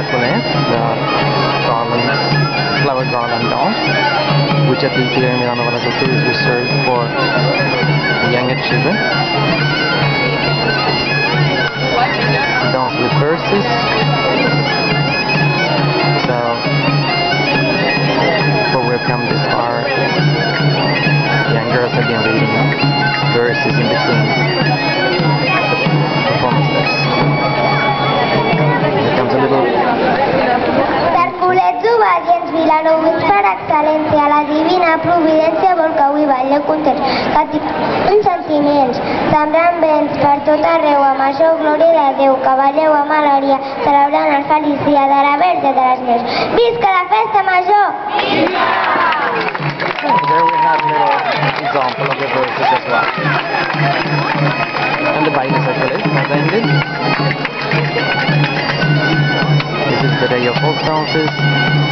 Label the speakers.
Speaker 1: Hercules, the flower garland dance, which at least here in Miranda Valle Sur is reserved for younger children. Dance with verses. So, for welcome this far, young girls have been reading verses in between performance steps. Here comes a little...
Speaker 2: Herculets obedients, Vilanovins per excel·lència, la divina providència vol que avui balleu contents, uns sentiments, sembrant vents per tot arreu, amb això glòria de Déu, que balleu amb alegria, celebrant el feliç dia de la Verge de les Neus. Visca la festa major!
Speaker 1: There we have a little example of the verses as well. And the Bible Hercules has ended. This is the day of folk dances.